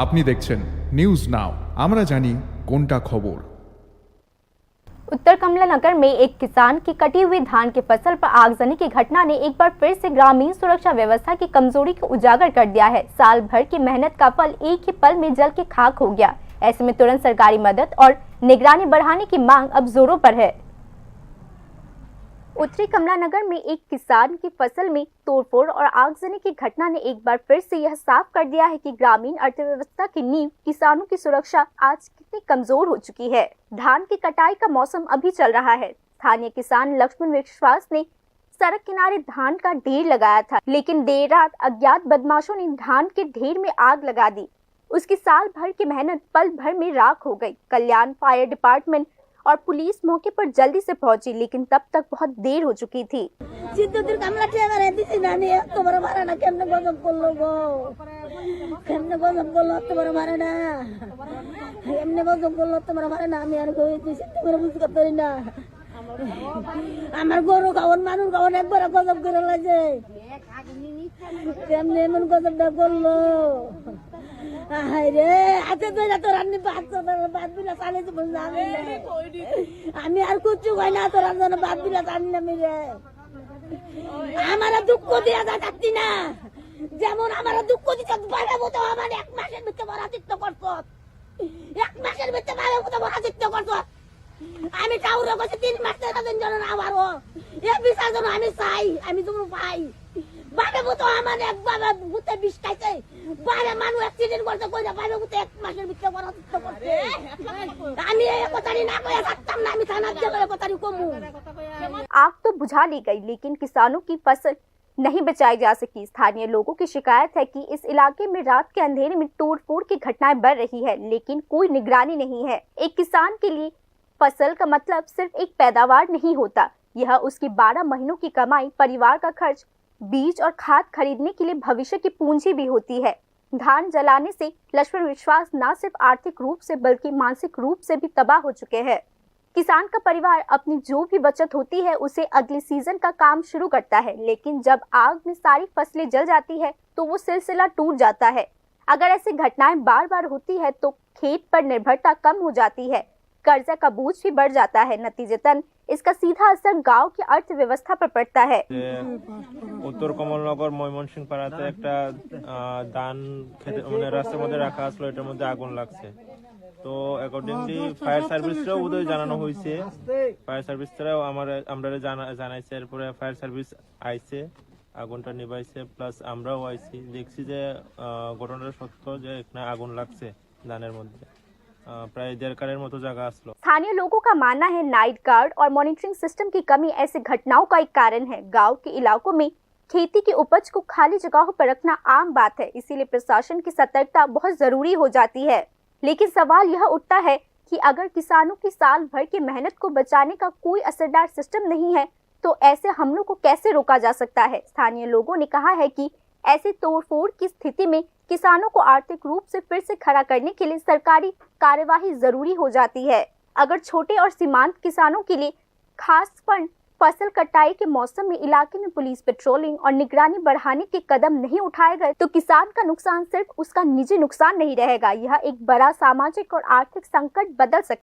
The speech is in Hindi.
আপনি দেখছেন নিউজ নাও, আমরা জানি কোনটা খবর। उत्तर कमला नगर में एक किसान की कटी हुई धान की फसल पर आगजनी की घटना ने एक बार फिर से ग्रामीण सुरक्षा व्यवस्था की कमजोरी को उजागर कर दिया है। साल भर की मेहनत का फल एक ही पल में जल के खाक हो गया। ऐसे में तुरंत सरकारी मदद और निगरानी बढ़ाने की मांग अब जोरों पर है। उत्तरी कमला नगर में एक किसान की फसल में तोड़फोड़ और आगजनी की घटना ने एक बार फिर से यह साफ कर दिया है कि ग्रामीण अर्थव्यवस्था की नींव किसानों की सुरक्षा आज कितनी कमजोर हो चुकी है। धान की कटाई का मौसम अभी चल रहा है। स्थानीय किसान लक्ष्मण विश्वास ने सड़क किनारे धान का ढेर लगाया था, लेकिन देर रात अज्ञात बदमाशों ने धान के ढेर में आग लगा दी। उसकी साल भर की मेहनत पल भर में राख हो गई। कल्याण फायर डिपार्टमेंट और पुलिस मौके पर जल्दी से पहुंची, लेकिन तब तक बहुत देर हो चुकी थी। আমার গরু খাওয়ান মানুষ খাওয়ান একবার গজব করে লাগে কেমনে এমন গজবটা করলো রে হাতে তো তো রান্নি বাদ বিলা চালিয়েছে বলছে আমি আর কুচু খাই না তোর জন্য বাদ বিলা জানি না মেরে আমার দুঃখ দিয়া যাচ্ছি না যেমন আমার দুঃখ দিতে পারে মতো আমার এক মাসের ভিতরে বরাতিত্ব করত এক মাসের ভিতরে পারে মতো বরাতিত্ব করত আমি টাউরে বসে 3 মাস থেকে জন আবারও এ বিচার জন্য আমি চাই আমি তুমি পাই বাবা মতো আমার এক বাবা ভূতে বিষ খাইছে বাবা মানুষ অ্যাক্সিডেন্ট করতে কইরা বাবা ভূতে এক মাসের ভিতরে বরাতিত্ব করতে আমি এই কথাই না কইয়া থাকতাম না আমি থানার জেলে কথাই কমু। आग तो बुझा ली गई, लेकिन किसानों की फसल नहीं बचाई जा सकी। स्थानीय लोगों की शिकायत है कि इस इलाके में रात के अंधेरे में तोड़फोड़ की घटनाएं बढ़ रही है, लेकिन कोई निगरानी नहीं है। एक किसान के लिए फसल का मतलब सिर्फ एक पैदावार नहीं होता, यह उसकी 12 महीनों की कमाई, परिवार का खर्च, बीज और खाद खरीदने के लिए भविष्य की पूंजी भी होती है। धान जलाने से लक्ष्मण विश्वास न सिर्फ आर्थिक रूप से बल्कि मानसिक रूप से भी तबाह हो चुके हैं। किसान का परिवार अपनी जो भी बचत होती है उसे अगले सीजन का काम शुरू करता है, लेकिन जब आग में सारी फसलें जल जाती है तो वो सिलसिला टूट जाता है। अगर ऐसी घटनाएं बार बार होती है तो खेत पर निर्भरता कम हो जाती है, कर्जा का बोझ भी बढ़ जाता है। नतीजतन इसका सीधा असर गांव की अर्थव्यवस्था पर पड़ता है। उत्तर कमलनगर मयमनसिंह पाড়াতে একটা ধান খেতে মানে রাস্তার মধ্যে রাখা আসলো, এটার মধ্যে আগুন লাগছে। তো অ্যাকর্ডিংলি ফায়ার সার্ভিসরাও ওদের জানানো হয়েছে, ফায়ার সার্ভিসরাও আমরা জানাইছে। এরপরে ফায়ার সার্ভিস আইছে, আগুনটা নিভাইছে, প্লাস আমরাও আইছি, দেখছি যে ঘটনাটা সত্য যে এখানে আগুন লাগছে ধানের মধ্যে। प्राय 1.5 एकड़ मतो जगह आसलो। स्थानीय लोगों का मानना है नाइट गार्ड और मॉनिटरिंग सिस्टम की कमी ऐसे घटनाओं का एक कारण है। गांव के इलाकों में खेती की उपज को खाली जगहों पर रखना आम बात है, इसीलिए प्रशासन की सतर्कता बहुत जरूरी हो जाती है। लेकिन सवाल यह उठता है कि अगर किसानों की साल भर की मेहनत को बचाने का कोई असरदार सिस्टम नहीं है तो ऐसे हमलों को कैसे रोका जा सकता है। स्थानीय लोगों ने कहा है कि ऐसे तोड़फोड़ की स्थिति में किसानों को आर्थिक रूप से फिर से खड़ा करने के लिए सरकारी कार्यवाही जरूरी हो जाती है। अगर छोटे और सीमांत किसानों के लिए खास फंड फसल कटाई के मौसम में इलाके में पुलिस पेट्रोलिंग और निगरानी बढ़ाने के कदम नहीं उठाए गए तो किसान का नुकसान सिर्फ उसका निजी नुकसान नहीं रहेगा, यह एक बड़ा सामाजिक और आर्थिक संकट बदल सकता है।